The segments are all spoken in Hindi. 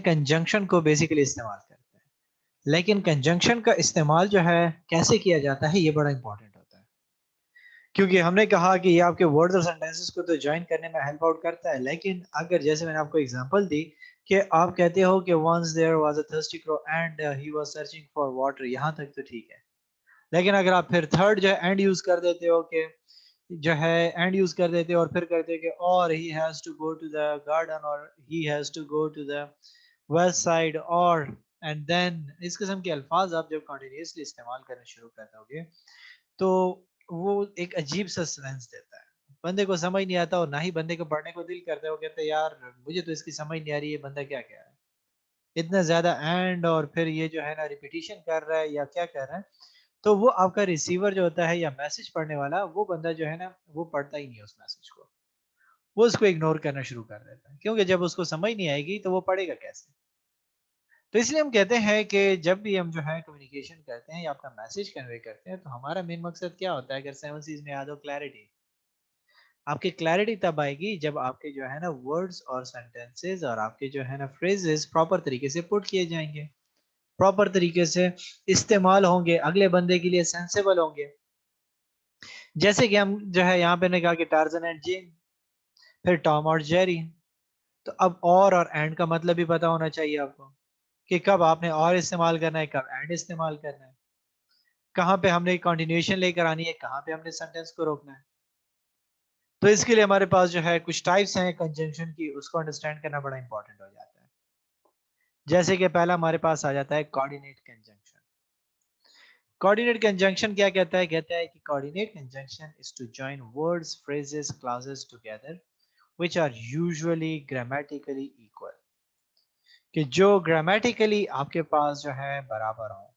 कंजंक्शन को बेसिकली इस्तेमाल करते हैं, लेकिन कंजंक्शन का इस्तेमाल जो है कैसे किया जाता है ये बड़ा इंपॉर्टेंट होता है, क्योंकि हमने कहा कि ये आपके वर्ड्स और सेंटेंसेस को तो ज्वाइन करने में हेल्प आउट करता है, लेकिन अगर जैसे मैंने आपको एग्जांपल दी कि आप कहते हो कि once there was a thirsty crow and he was searching for water, यहाँ तक तो ठीक है। लेकिन अगर आप फिर थर्ड जो है एंड यूज कर देते हो कि जो है एंड यूज कर देते हो और फिर कहते हो कि और he has to go to the garden और he has to go to the west side और एंड देन इस किस्म के अल्फाज आप जब कंटिन्यूअसली इस्तेमाल करना शुरू कर दोगे तो वो एक अजीब सा सेंस देता है, बंदे को समझ नहीं आता और ना ही बंदे को पढ़ने को दिल करता है। वो कहते हैं यार मुझे तो इसकी समझ नहीं आ रही है, बंदा क्या कह रहा है, इतना ज्यादा एंड और फिर ये जो है ना रिपीटिशन कर रहा है या क्या कर रहा है। तो वो आपका रिसीवर जो होता है या मैसेज पढ़ने वाला वो बंदा जो है ना वो पढ़ता ही नहीं है उस मैसेज को, वो उसको इग्नोर करना शुरू कर देता है, क्योंकि जब उसको समझ नहीं आएगी तो वो पढ़ेगा कैसे। तो इसलिए हम कहते हैं कि जब भी हम जो है कम्युनिकेशन करते हैं या अपना मैसेज कन्वे करते हैं तो हमारा मेन मकसद क्या होता है, अगर 7 C's में याद हो, क्लैरिटी। आपकी क्लैरिटी तब आएगी जब आपके जो है ना वर्ड्स और सेंटेंसेस और आपके जो है ना फ्रेजेस प्रॉपर तरीके से पुट किए जाएंगे, प्रॉपर तरीके से इस्तेमाल होंगे, अगले बंदे के लिए सेंसेबल होंगे। जैसे कि हम जो है यहाँ पे ने कहा कि टार्जन एंड जेन, फिर टॉम और जेरी। तो अब और एंड का मतलब भी पता होना चाहिए आपको कि कब आपने और इस्तेमाल करना है, कब एंड इस्तेमाल करना है, कहाँ पे हमने कंटिन्यूएशन लेकर आनी है, कहाँ पे हमने सेंटेंस को रोकना है। तो इसके लिए हमारे पास जो है कुछ टाइप्स हैं कंजंक्शन की, उसको अंडरस्टैंड करना बड़ा इंपॉर्टेंट हो जाता है। जैसे कि पहला हमारे पास आ जाता है कोऑर्डिनेट कंजंक्शन। कोऑर्डिनेट कंजंक्शन क्या कहता है, कहता है कि coordinate conjunction is to join words, phrases, clauses together which are usually grammatically equal, कि जो ग्रामेटिकली आपके पास जो है बराबर हो।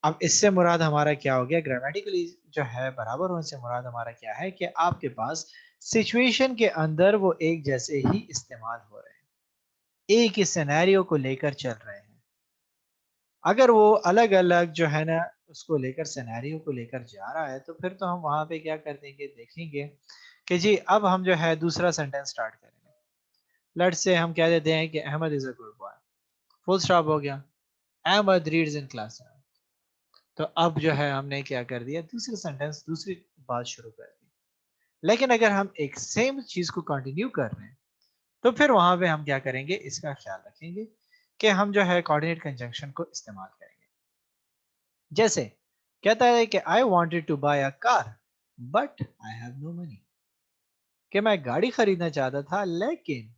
अब इससे मुराद हमारा क्या हो गया, ग्रामेटिकली जो है बराबर होने से मुराद हमारा क्या है कि आपके पास सिचुएशन के अंदर वो एक जैसे ही इस्तेमाल हो रहे हैं, एक ही सिनेरियो को लेकर चल रहे हैं। अगर वो अलग अलग जो है ना उसको लेकर सिनेरियो को लेकर जा रहा है तो फिर तो हम वहां पे क्या कर देंगे, देखेंगे कि जी अब हम जो है दूसरा सेंटेंस स्टार्ट करेंगे। लेट्स से हम कह देते हैं कि Ahmad is a good boy, full stop हो गया, अहमद रीड्स इन क्लास। तो अब जो है हमने क्या कर दिया, दूसरी सेंटेंस दूसरी बात शुरू कर दी। लेकिन अगर हम एक सेम चीज को कंटिन्यू कर रहे हैं तो फिर वहां पे हम क्या करेंगे, इसका ख्याल रखेंगे कि हम जो है कोऑर्डिनेट कंजंक्शन को इस्तेमाल करेंगे। जैसे कहता है कि I wanted to buy a car but I have no money, कि मैं गाड़ी खरीदना चाहता था लेकिन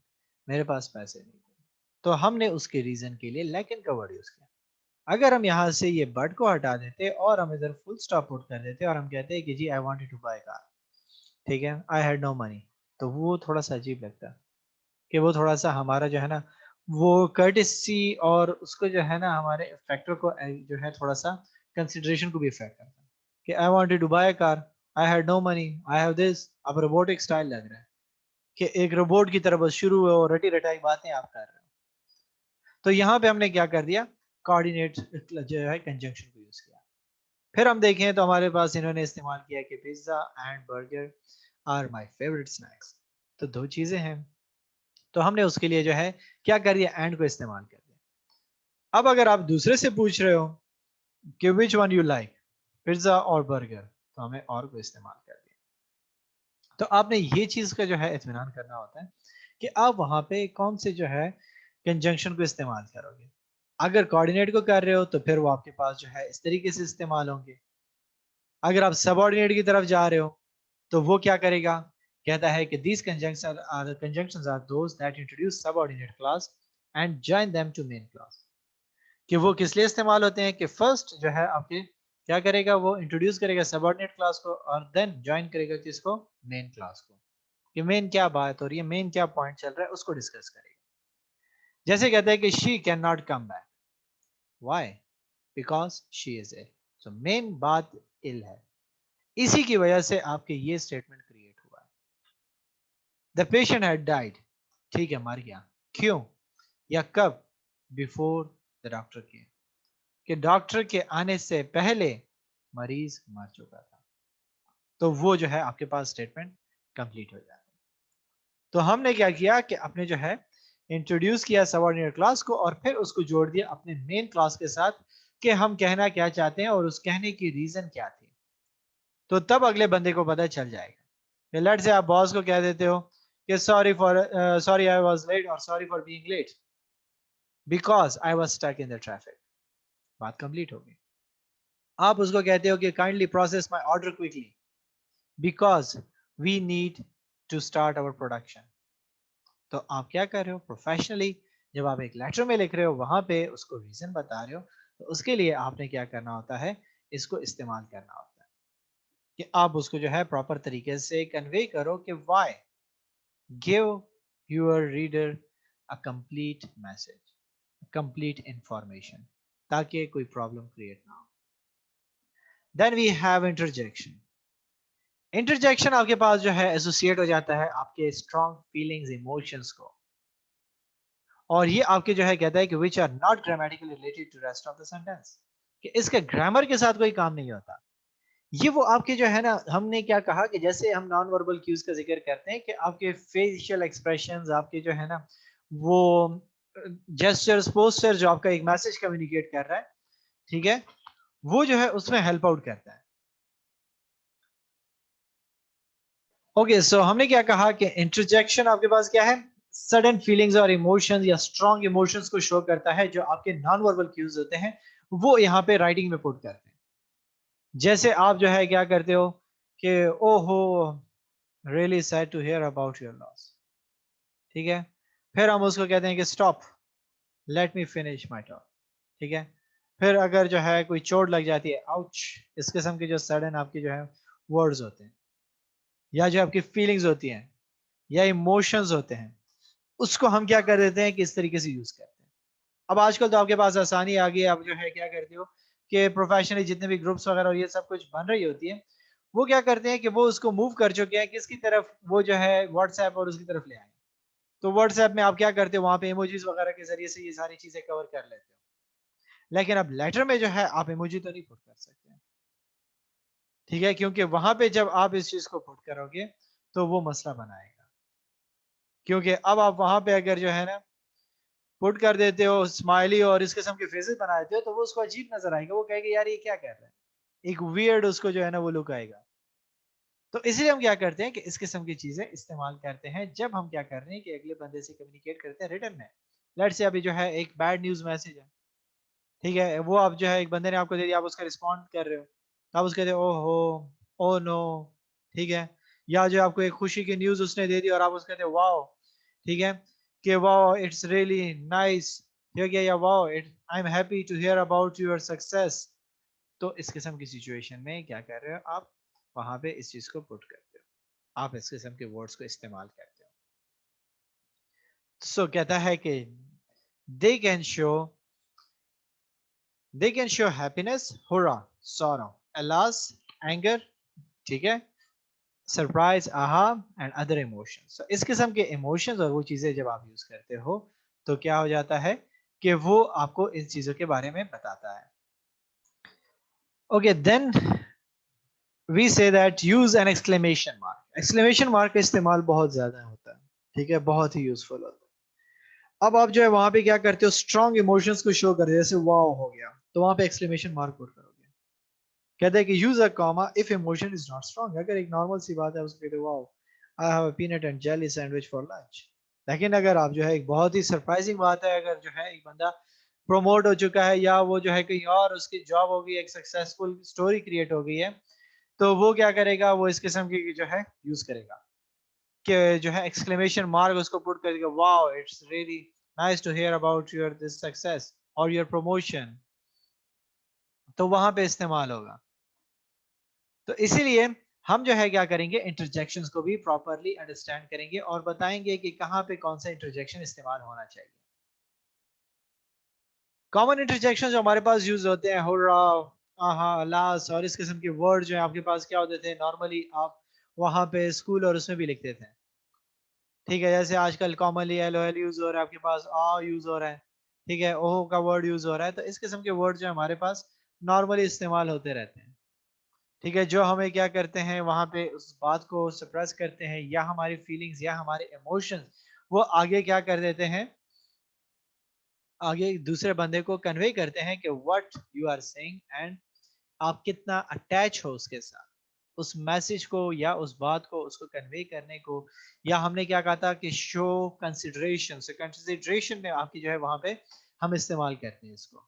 मेरे पास पैसे नहीं थे। तो हमने उसके रीजन के लिए लेकिन का वर्ड यूज किया। अगर हम यहाँ से ये बट को हटा देते और हम इधर फुल स्टॉप पुट कर देते और हम कहते हैं कि जी I wanted to buy car, ठीक है, आई हैड नो मनी, तो वो थोड़ा सा अजीब लगता है, कि वो थोड़ा सा हमारा जो है ना वो कर्टिसी और उसको जो है ना हमारे फैक्टर को जो है थोड़ा सा कंसिडरेशन को भी इफेक्ट करता है कि I wanted to buy car, I had no money, I have this. अब रोबोटिक स्टाइल लग रहा है कि एक रोबोट की तरह बस शुरू हुए और रटी रटाई बातें आप कर रहे हो। तो यहाँ पे हमने क्या कर दिया, कोऑर्डिनेट जो है कंजंक्शन को यूज किया। फिर हम देखें तो हमारे पास इन्होंने इस्तेमाल किया कि pizza and burger are my favourite snacks. तो दो चीजें हैं, तो हमने उसके लिए जो है क्या कर दिया, एंड को इस्तेमाल कर दिया। अब अगर आप दूसरे से पूछ रहे हो कि which one you like, pizza और बर्गर, तो हमें और को इस्तेमाल कर दिया। तो आपने ये चीज का जो है इत्मीनान करना होता है कि आप वहां पे कौन से जो है कंजंक्शन को इस्तेमाल करोगे। अगर कोऑर्डिनेट को कर रहे हो तो फिर वो आपके पास जो है इस तरीके से इस्तेमाल होंगे। अगर आप सबऑर्डिनेट की तरफ जा रहे हो तो वो क्या करेगा, कहता है कि these conjunctions are those that introduce subordinate clause and join them to main clause, कि वो किस लिए इस्तेमाल होते हैं कि फर्स्ट जो है आपके क्या करेगा, वो इंट्रोड्यूस करेगा सबऑर्डिनेट क्लास को और देन ज्वाइन करेगा किसको, मेन क्लास को, कि मेन क्या बात हो रही है, मेन क्या पॉइंट चल रहा है उसको डिस्कस करेगा। जैसे कहते हैं कि she can not come back, why, because she is ill. So main बात इल है, इसी की वजह से आपके ये स्टेटमेंट क्रिएट हुआ है। द पेशेंट हैड डाइड, ठीक है मर गया, क्यों या कब, बिफोर द डॉक्टर के, कि डॉक्टर के आने से पहले मरीज मर चुका था। तो वो जो है आपके पास स्टेटमेंट कंप्लीट हो जाता है। तो हमने क्या किया कि अपने जो है इंट्रोड्यूस किया सबऑर्डिनेट क्लास को और फिर उसको जोड़ दिया अपने मेन क्लास के साथ कि हम कहना क्या चाहते हैं और उस कहने की रीजन क्या थी। तो तब अगले बंदे को पता चल जाएगा। लेट्स से आप बॉस को कह देते हो कि सॉरी आई वाज लेट और sorry for being late because I was stuck in the traffic. बात कंप्लीट होगी। आप उसको कहते हो कि kindly process my order quickly because we need to start our production. तो आप क्या कर रहे हो प्रोफेशनली, जब आप एक लेटर में लिख रहे हो वहां पे उसको रीजन बता रहे हो, तो उसके लिए आपने क्या करना होता है, इसको इस्तेमाल करना होता है कि आप उसको जो है प्रॉपर तरीके से कन्वे करो कि why, give your reader a complete message, complete information, ताकि कोई प्रॉब्लम क्रिएट ना हो। Then we have interjection. Interjection आपके पास जो है एसोसिएट हो जाता है आपके स्ट्रॉन्ग फीलिंग्स इमोशंस को, और ये आपके जो है कहता है कि which are not grammatically related to rest of the sentence, कि इसके ग्रामर के साथ कोई काम नहीं होता। ये वो आपके जो है ना, हमने क्या कहा कि जैसे हम नॉन वर्बल क्यूज का जिक्र करते हैं कि आपके फेशियल एक्सप्रेशंस, आपके जो है ना वो जेस्चर्स पोस्चर जो आपका एक मैसेज कम्युनिकेट कर रहा है, ठीक है, वो जो है उसमें हेल्प आउट करता है। ओके सो हमने क्या कहा कि इंटरजेक्शन आपके पास क्या है, सडन फीलिंग्स और इमोशंस या स्ट्रॉन्ग इमोशंस को शो करता है, जो आपके नॉन वर्बल क्यूज होते हैं वो यहाँ पे राइटिंग में पुट करते हैं। जैसे आप जो है क्या करते हो कि ओहो really sad to hear about your loss, ठीक है, फिर हम उसको कहते हैं कि stop, let me finish my talk, ठीक है। फिर अगर जो है कोई चोट लग जाती है, आउच, इस किस्म के जो सडन आपके जो है वर्ड्स होते हैं या जो आपकी फीलिंग्स होती हैं या इमोशंस होते हैं, उसको हम क्या कर देते हैं कि इस तरीके से यूज करते हैं। अब आजकल तो आपके पास आसानी आ गई है, आप जो है क्या करते हो कि प्रोफेशनली जितने भी ग्रुप्स वगैरह और ये सब कुछ बन रही होती है, वो क्या करते हैं कि वो उसको मूव कर चुके हैं किसकी तरफ, वो जो है व्हाट्सएप और उसकी तरफ ले आए। तो व्हाट्सएप में आप क्या करते हो, वहां पे इमोजीज वगैरह के जरिए से ये सारी चीजें कवर कर लेते हो, लेकिन अब लेटर में जो है आप इमोजी तो नहीं पुट कर सकते, ठीक है, क्योंकि वहां पे जब आप इस चीज को पुट करोगे तो वो मसला बनाएगा। क्योंकि अब आप वहां पे अगर जो है ना पुट कर देते हो स्माइली और इस किस्म के फेसेस बना देते हो, तो वो उसको अजीब नजर आएगा, वो कहेगा यार ये क्या कर रहा है, एक वियर्ड उसको जो है ना वो लुक आएगा। तो इसलिए हम क्या करते हैं कि इस किस्म की चीजें इस्तेमाल करते हैं जब हम क्या कर रहे हैं कि अगले बंदे से कम्युनिकेट करते हैं रिटर्न में। लेट्स से अभी जो है एक बैड न्यूज मैसेज है, ठीक है, वो आप जो है एक बंदे ने आपको दे दिया, आप उसका रिस्पॉन्ड कर रहे हो, तो आप उसके कहते हो ओहो, ओ नो, ठीक है, या जो आपको एक खुशी की न्यूज उसने दे दी और आप उसको कहते हो वाओ, ठीक है, कि वाओ इट्स रियली नाइस, ठीक है, या wow it I am happy to hear about your success. तो इस किस्म की सिचुएशन में क्या कर रहे हो आप, वहां पे इस चीज को पुट करते हो, आप इस किस्म के वर्ड्स को इस्तेमाल करते हो। सो कहता है कि they can show, they can show happiness, hurrah, sorrow, alas, anger, ठीक है, सरप्राइज, आहा एंड अदर इमोशंस। so, इस किस्म के इमोशंस और वो चीजें जब आप यूज करते हो तो क्या हो जाता है कि वो आपको इन चीजों के बारे में बताता है। Okay then we say that use an exclamation mark. Exclamation mark का इस्तेमाल बहुत ज्यादा होता है, ठीक है, बहुत ही यूजफुल होता है। अब आप जो है वहां पे क्या करते हो, स्ट्रॉन्ग इमोशंस को शो कर, जैसे वाओ हो गया तो वहां पे एक्सक्लेमेशन मार्क पुट करोगे। कहते हैं कि use a comma if emotion is not strong. अगर एक नॉर्मल सी बात है उसको कहते हो wow I have a peanut and jelly sandwich for lunch. लेकिन अगर आप जो है एक बहुत ही सरप्राइजिंग बात है, अगर जो है एक बंदा प्रमोट हो चुका है या वो जो है कहीं और उसकी जॉब हो गई, एक सक्सेसफुल स्टोरी क्रिएट हो गई है, तो वो क्या करेगा, वो इस किस्म की जो है यूज करेगा कि जो है एक्सक्लेमेशन मार्क उसको पुट करेगा, wow it's really nice to hear about your this success और योर प्रमोशन, तो वहां पे इस्तेमाल होगा। तो इसीलिए हम जो है क्या करेंगे, इंटरजेक्शंस को भी प्रॉपरली अंडरस्टैंड करेंगे और बताएंगे कि कहां पे कौन सा इंटरजेक्शन इस्तेमाल होना चाहिए। कॉमन इंटरजेक्शन जो हमारे पास यूज होते हैं, हुर्रा, आहा, लास और इस किस्म के वर्ड जो है आपके पास क्या होते थे, नॉर्मली आप वहां पे स्कूल और उसमें भी लिखते थे, ठीक है, जैसे आजकल commonly L O L use हो रहा है, आपके पास आ यूज हो रहा है, ठीक है, ओहो का वर्ड यूज हो रहा है, तो इस किस्म के वर्ड जो हमारे पास नॉर्मली इस्तेमाल होते रहते हैं, ठीक है, जो हमें क्या करते हैं वहां पे उस बात को सप्रेस करते हैं या हमारी फीलिंग्स या हमारे इमोशंस वो आगे क्या कर देते हैं, आगे दूसरे बंदे को कन्वे करते हैं कि what you are saying and आप कितना अटैच हो उसके साथ, उस मैसेज को या उस बात को उसको कन्वे करने को, या हमने क्या कहा था कि शो कंसिडरेशन, से कंसिडरेशन में आपकी जो है वहां पे हम इस्तेमाल करते हैं इसको।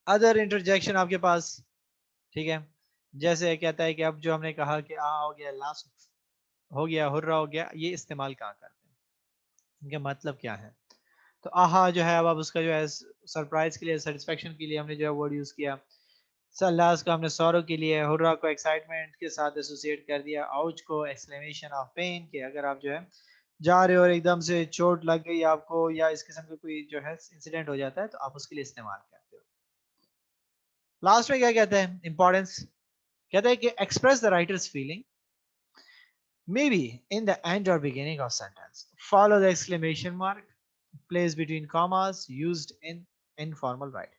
अदर इंटरजेक्शन आपके पास, ठीक है, जैसे कहता है कि अब जो हमने कहा कि आ हो गया, लास्ट हो गया, हुर्रा हो गया, ये इस्तेमाल कहाँ करते हैं, इनका मतलब क्या है? तो आहा जो है, अब उसका जो है सरप्राइज के लिए, सेटिस्फेक्शन के लिए हमने जो है वर्ड यूज किया। सल्लास को हमने सौरो के लिए, हुर्रा को एक्साइटमेंट के साथ एसोसिएट कर दिया, आउच को एक्सक्लेमेशन ऑफ पेन के, अगर आप जो है जा रहे हो और एकदम से चोट लग गई आपको या इस किस्म का कोई जो है इंसिडेंट हो जाता है तो आप उसके लिए इस्तेमाल करते हो। लास्ट में क्या कहते हैं, इंपॉर्टेंस, कहते हैं कि express the writers feeling maybe in the end or beginning of sentence. Follow the exclamation mark, place between commas used in informal writing.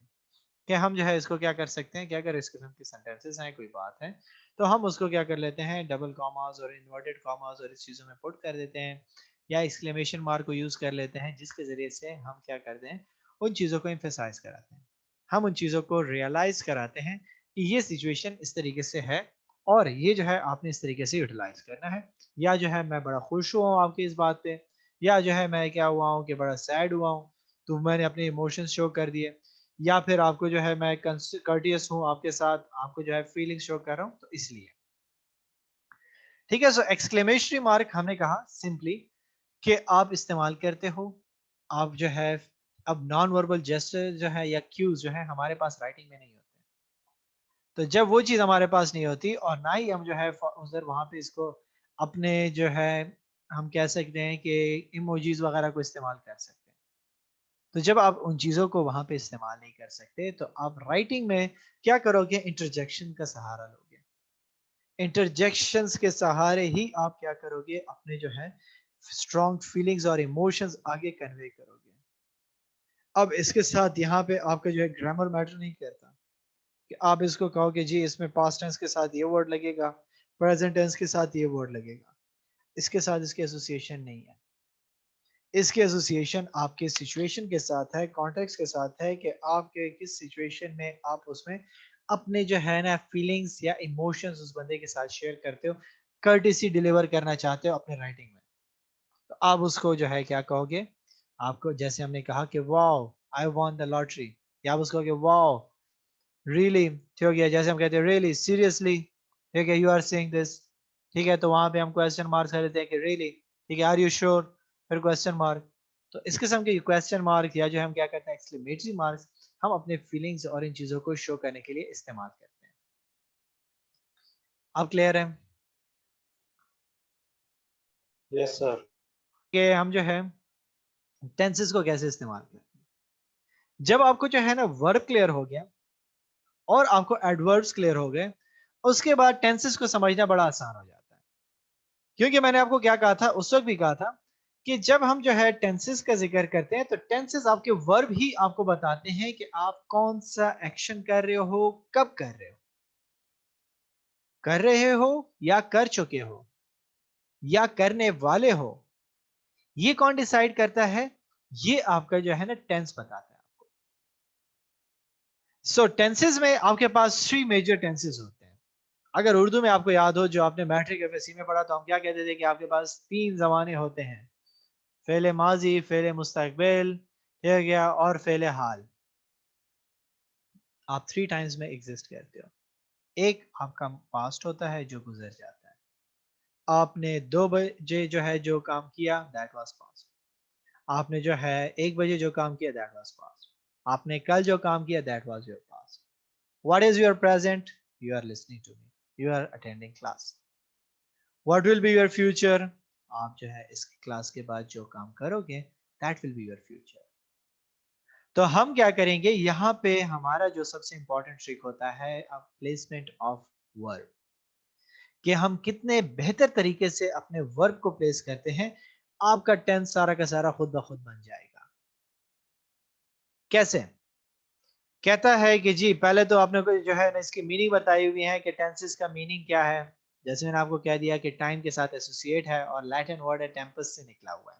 कि हम जो है इसको क्या कर सकते हैं कि अगर इस किस्म की सेंटेंसेस हैं, कोई बात है, तो हम उसको क्या कर लेते हैं, डबल कॉमास और इन्वर्टेड कॉमास और इस चीज़ों में पुट कर देते हैं, या एक्सक्लेमेशन मार्क को यूज़ कर लेते हैं, जिसके ज़रिए से हम क्या करते हैं, उन चीज़ों को एम्फेसाइज कराते हैं, हम उन चीज़ों को रियलाइज कराते हैं कि ये सिचुएशन इस तरीके से है और ये जो है आपने इस तरीके से यूटिलाइज करना है, या जो है मैं बड़ा खुश हुआ हूँ आपकी इस बात पे, या जो है मैं क्या हुआ हूँ कि बड़ा सैड हुआ हूँ, तो मैंने अपने इमोशंस शो कर दिए, या फिर आपको जो है मैं कर्टियस हूँ आपके साथ, आपको जो है फीलिंग शो कर रहा हूँ तो इसलिए। ठीक है, सो एक्सक्लेमेटरी मार्क हमने कहा सिंपली कि आप इस्तेमाल करते हो, आप जो है, अब नॉन वर्बल जेस्चर जो है या क्यूज जो है हमारे पास राइटिंग में नहीं होते, तो जब वो चीज हमारे पास नहीं होती और ना ही हम जो है उधर वहां पे इसको अपने जो है, हम कह सकते हैं कि इमोजीज वगैरह को इस्तेमाल कर सकते हैं, तो जब आप उन चीज़ों को वहाँ पे इस्तेमाल नहीं कर सकते तो आप राइटिंग में क्या करोगे, इंटरजेक्शन का सहारा लोगे। इंटरजेक्शंस के सहारे ही आप क्या करोगे, अपने जो है स्ट्रॉन्ग फीलिंग्स और इमोशंस आगे कन्वे करोगे। अब इसके साथ यहाँ पे आपका जो है ग्रामर मैटर नहीं करता कि आप इसको कहो कि जी इसमें पास्ट टेंस के साथ ये वर्ड लगेगा, प्रेजेंट टेंस के साथ ये वर्ड लगेगा, इसके साथ इसकी एसोसिएशन नहीं है। इसकी एसोसिएशन आपके सिचुएशन के साथ है, कॉन्टेक्स्ट के साथ है कि आपके किस सिचुएशन में आप उसमें अपने जो है ना फीलिंग्स या इमोशंस उस बंदे के साथ शेयर करते हो, कर्टिसी डिलीवर करना चाहते हो अपने राइटिंग में, तो आप उसको जो है क्या कहोगे, आपको जैसे हमने कहा कि wow I won the lottery, या आप उसको कहोगे वाओ रियली, ठीक हो गया, जैसे हम कहते हैं रियली सीरियसली, ठीक है, यू आर सेइंग दिस, ठीक है, तो वहां पे हम क्वेश्चन मार्क कर देते हैं कि रियली, ठीक है, आर यू श्योर, फिर क्वेश्चन मार्क। तो इस किस्म के क्वेश्चन मार्क या जो हम क्या करते हैं एक्सक्लेमेटरी मार्क्स, हम अपने फीलिंग्स और इन चीजों को शो करने के लिए इस्तेमाल करते हैं। अब क्लियर है यस सर। कि हम जो है टेंसेस को कैसे इस्तेमाल करते हैं। जब आपको जो है ना वर्ब क्लियर हो गया और आपको एडवर्ब्स क्लियर हो गए, उसके बाद टेंसेस को समझना बड़ा आसान हो जाता है, क्योंकि मैंने आपको क्या कहा था, उस वक्त भी कहा था कि जब हम जो है टेंसेस का जिक्र करते हैं तो टेंसेस आपके वर्ब ही आपको बताते हैं कि आप कौन सा एक्शन कर रहे हो, कब कर रहे हो या कर चुके हो या करने वाले हो, ये कौन डिसाइड करता है, ये आपका जो है ना टेंस बताता है आपको। सो टेंसेस में आपके पास थ्री मेजर टेंसेस होते हैं। अगर उर्दू में आपको याद हो, जो आपने मैट्रिक एफएससी में पढ़ा, तो हम क्या कहते थे कि आपके पास तीन जमाने होते हैं, फेले माजी, फेले मुस्तकबिल, ठीक है गया, और फेले हाल। आप थ्री टाइम्स में एग्जिस्ट करते हो। एक आपका पास्ट होता है जो गुजर जाता है, आपने 2 बजे जो है जो काम किया दैट वाज पास्ट, आपने जो है 1 बजे जो काम किया दैट वाज पास्ट, आपने कल जो काम किया that was your past. What is your present, you are listening to me, you are attending class. What will be your future, आप जो है इस क्लास के बाद जो काम करोगे that will be your future. तो हम क्या करेंगे, यहाँ पे हमारा जो सबसे इंपॉर्टेंट ट्रिक होता है प्लेसमेंट ऑफ वर्ब, कि हम कितने बेहतर तरीके से अपने वर्ब को प्लेस करते हैं, आपका टेंस सारा का सारा खुद ब खुद बन जाएगा। कैसे, कहता है कि जी पहले तो आपने को जो है ना इसकी मीनिंग बताई हुई है कि टेंसेस का मीनिंग क्या है। जैसे मैंने आपको कह दिया कि टाइम के साथ एसोसिएट है और लैटिन वर्ड है टेम्पस से निकला हुआ है।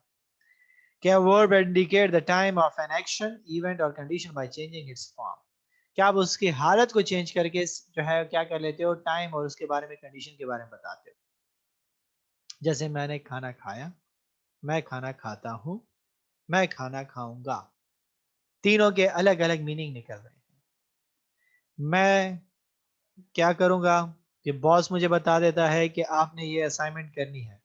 क्या verb indicate the time of an action, event or condition by changing its form? क्या आप उसकी हालत को चेंज करके जो है क्या कर लेते हो, टाइम और उसके बारे में, कंडीशन के बारे में बताते हो। जैसे मैंने खाना खाया, मैं खाना खाता हूं, मैं खाना खाऊंगा। तीनों के अलग अलग मीनिंग निकल रहे हैं। मैं क्या करूंगा कि बॉस मुझे बता देता है कि आपने ये असाइनमेंट करनी है।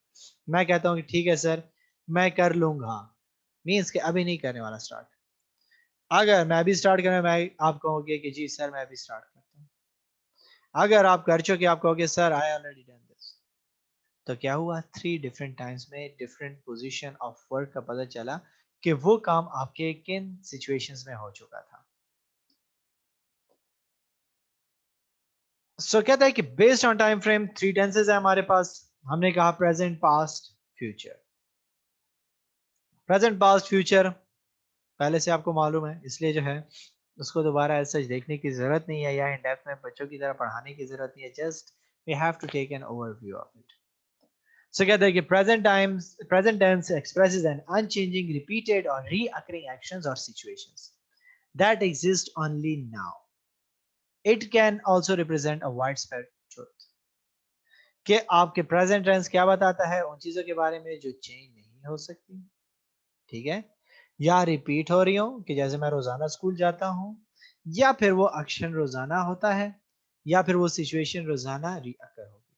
मैं कहता हूं कि ठीक है सर, मैं कर लूंगा, मीन्स कि अभी नहीं करने वाला स्टार्ट। अगर मैं अभी स्टार्ट करूं, मैं आप कहोगे कि जी सर मैं अभी स्टार्ट करता हूं। अगर आप कर चुके, आप कहोगे sir I already done this. तो क्या हुआ, 3 डिफरेंट टाइम्स में डिफरेंट पोजीशन ऑफ वर्क का पता चला कि वो काम आपके किन सिचुएशंस में हो चुका था। सो कहता है कि based on time frame 3 tenses है हमारे पास। हमने कहा present, past, future. Present, past, future पहले से आपको मालूम है, इसलिए जो है उसको दोबारा ऐसा देखने की जरूरत नहीं है या इन डेप्थ में बच्चों की तरह पढ़ाने की जरूरत नहीं है। Just we have to take an overview of it. So कहते हैं कि present tense expresses an unchanging, repeated और रीअकरिंग एक्शंस और situations that exist only now. It can also represent a wide spread truth. कि आपके प्रेजेंट टेंस क्या बताता है, उन चीजों के बारे में जो चेंज नहीं हो सकती, ठीक है, या रिपीट हो रही हो, कि जैसे मैं रोजाना स्कूल जाता हूं, या फिर वो एक्शन रोजाना होता है, या फिर वो सिचुएशन रोजाना रिअकर होगी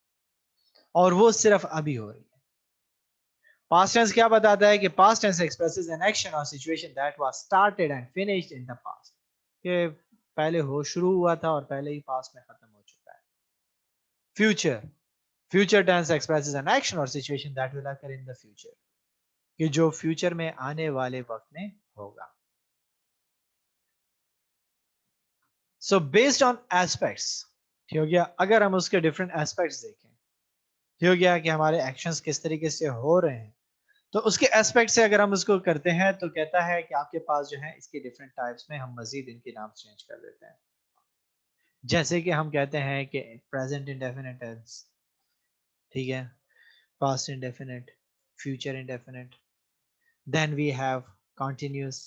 और वो सिर्फ अभी हो रही है। पास्ट टेंस क्या बताता है कि past tense expresses an action और situation that was started and finished in the past. कि पहले हो शुरू हुआ था और पहले ही पास्ट में खत्म हो चुका है। Future, future tense expresses an action और situation that will occur in the future, कि जो फ्यूचर में आने वाले वक्त में होगा। सो बेस्ड ऑन एस्पेक्ट्स, ठीक हो गया, अगर हम उसके डिफरेंट एस्पेक्ट्स देखें, ठीक हो गया कि हमारे एक्शंस किस तरीके से हो रहे हैं, तो उसके एस्पेक्ट से अगर हम उसको करते हैं तो कहता है कि आपके पास जो है इसके डिफरेंट टाइप्स में हम मजीद इनके नाम चेंज कर देते हैं। जैसे कि हम कहते हैं कि प्रेजेंट इंडेफिनिट टेंस, ठीक है, past indefinite, future indefinite. Then we have continuous,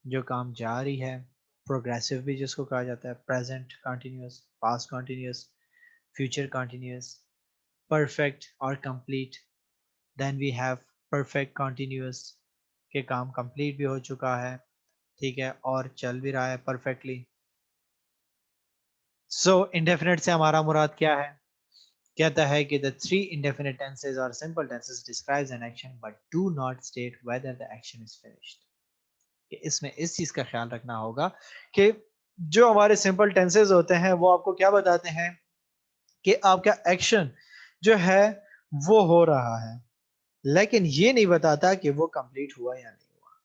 जो काम जारी है। प्रोग्रेसिव भी जिसको कहा जाता है, present continuous, past continuous, future continuous, perfect और complete. Then we have perfect continuous, के काम कंप्लीट भी हो चुका है, ठीक है, और चल भी रहा है परफेक्टली। सो इंडेफिनिट से हमारा मुराद क्या है, कहता है कि द 3 इंडेफिनिट टेंसेस और simple tenses describes an action but do not state whether the action is finished. इसमें इस चीज का ख्याल रखना होगा कि जो हमारे सिंपल टेंसेस होते हैं वो आपको क्या बताते हैं कि आपका एक्शन जो है वो हो रहा है, लेकिन ये नहीं बताता कि वो कंप्लीट हुआ या नहीं हुआ।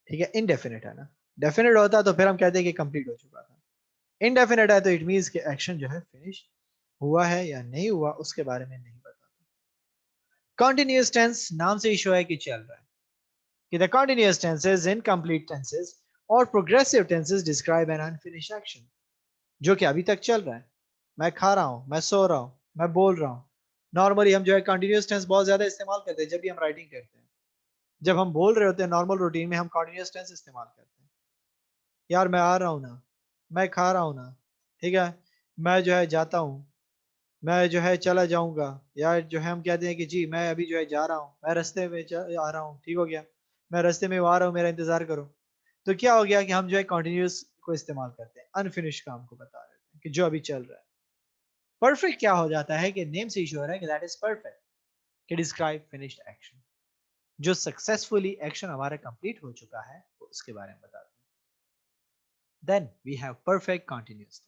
ठीक है, इनडेफिनिट है ना। डेफिनेट होता तो फिर हम कहते हैं कि कंप्लीट हो चुका था। इनडेफिनेट है तो इट मींस कि एक्शन जो है फिनिश हुआ है या नहीं हुआ उसके बारे में नहीं बताता। कॉन्टिन्यूअस टेंस नाम से ही शो है कि चल रहा है, कि the continuous tenses, incomplete tenses और progressive tenses describe an unfinished action, जो कि अभी तक चल रहा है। मैं खा रहा हूं, मैं सो रहा हूं, मैं बोल रहा हूं। नॉर्मली हम जो है कंटिन्यूअस टेंस बहुत ज्यादा इस्तेमाल करते हैं जब भी हम राइटिंग करते हैं। जब हम बोल रहे होते हैं नॉर्मल रूटीन में हम कंटिन्यूअस टेंस इस्तेमाल करते हैं। यार मैं आ रहा हूं ना, मैं खा रहा हूं ना, ठीक है, मैं जो है जाता हूं, मैं जो है चला जाऊंगा, या जो है हम कहते हैं कि जी मैं अभी जो है जा रहा हूँ, मैं रास्ते में आ रहा हूँ, ठीक हो गया, मैं रास्ते में आ रहा हूँ, मेरा इंतजार करो। तो क्या हो गया कि हम जो है कॉन्टिन्यूस को इस्तेमाल करते हैं, अनफिनिश काम को बता रहे हैं कि जो अभी चल रहा है। परफेक्ट क्या हो जाता है कि नेम से इशू है कि दैट इज परफेक्ट, कि डिस्क्राइब फिनिश्ड एक्शन, जो सक्सेसफुली एक्शन हमारा कंप्लीट हो चुका है उसके बारे में बताते हैं। Then we have perfect continuous tense,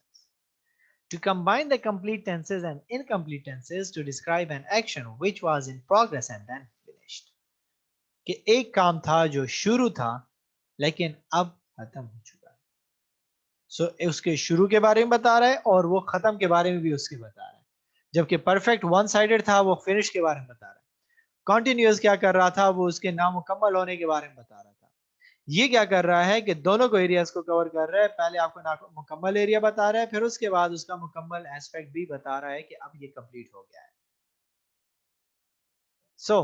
to combine the complete tenses and incomplete tenses to describe an action which was in progress and then finished। कि एक काम था जो शुरू था लेकिन अब खत्म हो चुका है। सो उसके शुरू के बारे में बता रहा है और वो खत्म के बारे में भी उसके बता रहा है। जबकि परफेक्ट वन साइडेड था, वो फिनिश के बारे में बता रहा है। कॉन्टिन्यूअस क्या कर रहा था, वो उसके नामुकम्मल होने के बारे में बता रहा था। ये क्या कर रहा है कि दोनों को एरियाज को कवर कर रहा है। पहले आपको मुकम्मल एरिया बता रहा है, फिर उसके बाद उसका मुकम्मल एस्पेक्ट भी बता रहा है कि अब ये कंप्लीट हो गया है। सो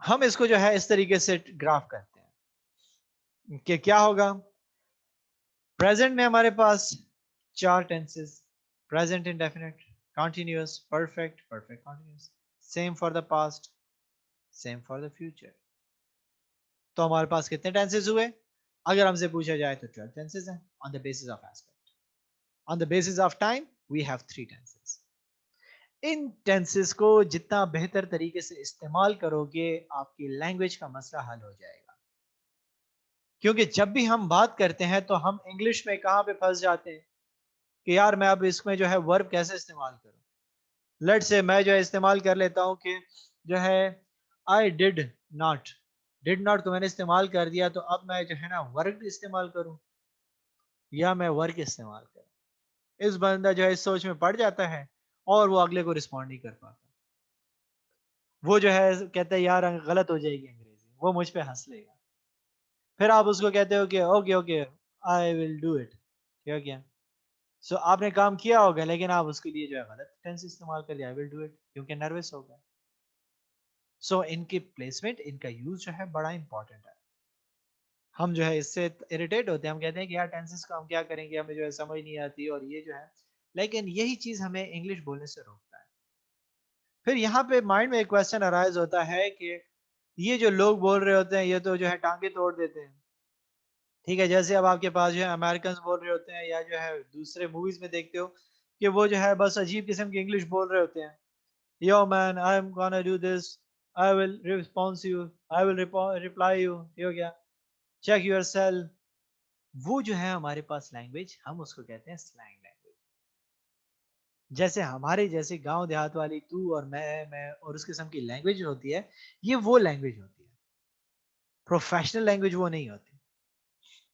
हम इसको जो है इस तरीके से ग्राफ करते हैं कि क्या होगा। प्रेजेंट में हमारे पास 4 tenses, present indefinite, continuous, perfect, perfect continuous, same for the past, same for the future. तो हमारे पास कितने टेंसेस हुए? अगर हमसे पूछा जाए तो 12 टेंसेस हैं on the basis of aspect. On the basis of time we have 3 tenses. इन टेंसेस को जितना बेहतर तरीके से इस्तेमाल करोगे, आपकी लैंग्वेज का मसला हल हो जाएगा। क्योंकि जब भी हम बात करते हैं तो हम इंग्लिश में कहां पे फंस जाते हैं कि यार मैं अब इसमें जो है वर्ब कैसे इस्तेमाल करूं। लेट से मैं जो है इस्तेमाल कर लेता हूं कि जो है आई डिड नॉट को मैंने इस्तेमाल कर दिया, तो अब मैं जो है ना वर्ग इस्तेमाल करूं या मैं वर्ग इस्तेमाल करूं। इस बंदा जो है इस सोच में पड़ जाता है और वो अगले को रिस्पॉन्ड नहीं कर पाता। वो जो है कहता है यार गलत हो जाएगी अंग्रेजी, वो मुझ पे हंस लेगा। फिर आप उसको कहते हो कि okay okay I will do it, क्या क्या। सो आपने काम किया होगा लेकिन आप उसके लिए जो है गलत टेंस इस्तेमाल कर लिया, आई विल डू इट, क्योंकि नर्वस हो गए। सो इनकी प्लेसमेंट, इनका यूज जो है बड़ा इंपॉर्टेंट है। हम जो है इससे इरिटेट होते हैं, हम कहते हैं कि यार टेंसेस को हम क्या करेंगे, हमें जो है समझ नहीं आती और ये जो है। लेकिन यही चीज हमें इंग्लिश बोलने से रोकता है। फिर यहाँ पे माइंड में एक क्वेश्चन अराइज होता है कि ये जो लोग बोल रहे होते हैं ये तो जो है टांगे तोड़ देते हैं। ठीक है, जैसे अब आपके पास जो है अमेरिकन बोल रहे होते हैं या जो है दूसरे मूवीज में देखते हो कि वो जो है बस अजीब किस्म की इंग्लिश बोल रहे होते हैं। यो man I am gonna do this, I will response you, I will reply you, ये हो गया, चेक योर सेल्फ। वो जो है हमारे पास लैंग्वेज, हम उसको कहते हैं स्लैंग लैंग्वेज। जैसे हमारे जैसे गांव देहात वाली तू और मैं और उस किस्म की लैंग्वेज होती है, ये वो लैंग्वेज होती है। प्रोफेशनल लैंग्वेज वो नहीं होती।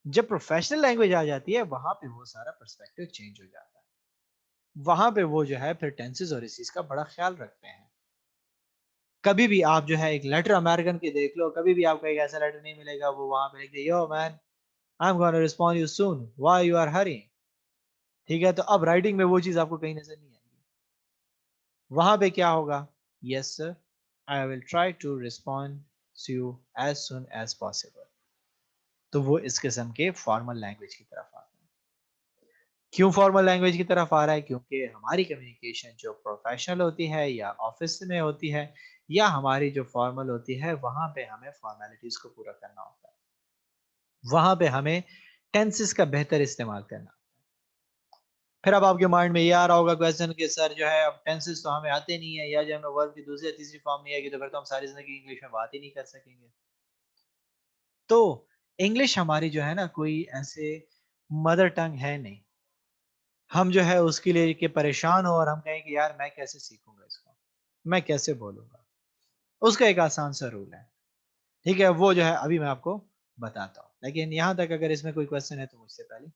जब प्रोफेशनल लैंग्वेज आ जाती है वहां पे वो सारा पर्सपेक्टिव चेंज हो जाता है। वहां पे वो जो है फिर टेंसेस और इस चीज का बड़ा ख्याल रखते हैं। कभी भी आप जो है एक लेटर अमेरिकन की देख लो, कभी भी आपको एक ऐसा लेटर नहीं मिलेगा वो वहां पे लिख दे yo man I am gonna respond you soon, why you are hurry. ठीक है, तो अब राइटिंग में वो चीज आपको कहीं नजर नहीं आएगी। वहां पे क्या होगा, yes sir I will try to respond you as soon as possible. तो वो इस किस्म के फॉर्मल लैंग्वेज की तरफ आता है। क्यों फॉर्मल लैंग्वेज की तरफ आ रहा है? क्योंकि हमारी कम्युनिकेशन जो प्रोफेशनल होती है या ऑफिस में होती है या हमारी जो फॉर्मल होती है, वहां पे हमें फॉर्मेलिटीज को पूरा करना होता है। वहां पे हमें टेंसेस का बेहतर इस्तेमाल करना। फिर अब आपके माइंड में ये आ रहा होगा क्वेश्चन कि सर जो है अब टेंसेस तो हमें आते नहीं है, या जो हमें वर्ब की दूसरी या तीसरी फॉर्म नहीं आएगी तो फिर तो हम सारी जिंदगी इंग्लिश में बात ही नहीं कर सकेंगे। तो इंग्लिश हमारी जो है ना कोई ऐसे मदर टंग है नहीं, हम जो है उसके लिए कि परेशान हो और हम कहें कि यार मैं कैसे सीखूंगा इसको, मैं कैसे बोलूंगा। उसका एक आसान सा रूल है। ठीक है, वो जो है अभी मैं आपको बताता हूँ, लेकिन यहाँ तक अगर इसमें कोई क्वेश्चन है तो मुझसे पहले